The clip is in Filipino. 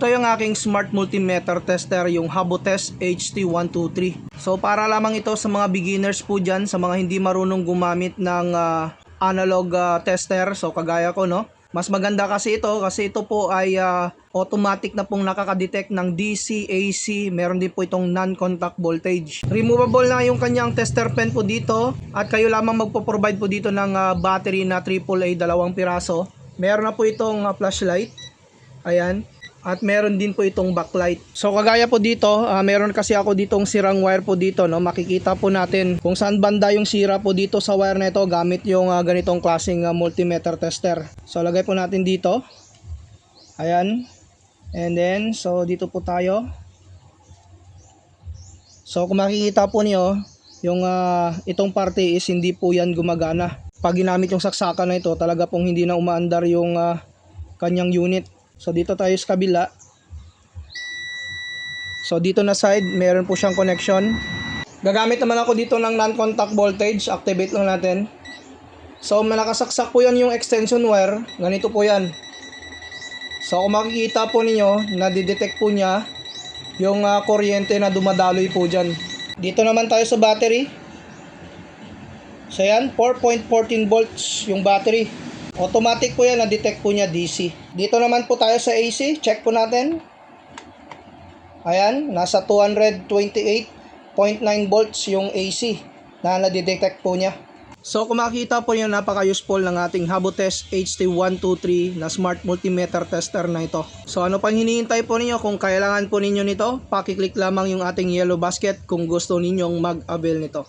Ito yung aking smart multimeter tester, yung Habotest HT123. So para lamang ito sa mga beginners po dyan, sa mga hindi marunong gumamit ng analog tester. So kagaya ko, no? Mas maganda kasi ito po ay automatic na pong nakaka-detect ng DC, AC, meron din po itong non-contact voltage. Removable na yung kanyang tester pen po dito at kayo lamang magpo-provide po dito ng battery na AAA 2 piraso. Meron na po itong flashlight. Ayan. At meron din po itong backlight. So kagaya po dito, meron kasi ako ditong sirang wire po dito, no. Makikita po natin kung saan banda yung sira po dito sa wire na ito gamit yung ganitong klaseng multimeter tester. So lagay po natin dito. Ayan. And then so dito po tayo. So kung makikita po niyo, yung itong parte is hindi po yan gumagana. Pag ginamit yung saksakan na ito, talaga pong hindi na umaandar yung kanyang unit. So dito tayo sa kabila. So dito na side, meron po siyang connection. Gagamit naman ako dito ng non-contact voltage. Activate lang natin. So nakasaksak po yan yung extension wire. Ganito po yan. So kung makikita po ninyo, nadidetect po niya yung kuryente na dumadaloy po dyan. Dito naman tayo sa battery. So yan, 4.14 volts yung battery. Automatic po yan, na-detect po niya DC. Dito naman po tayo sa AC, check po natin. Ayan, nasa 228.9 volts yung AC na na-detect po niya. So kung makikita po niyo, napaka-useful ng ating Habotest HT123 na smart multimeter tester na ito. So ano pang hinihintay po ninyo? Kung kailangan po ninyo nito, paki-click lamang yung ating yellow basket kung gusto ninyong mag-avail nito.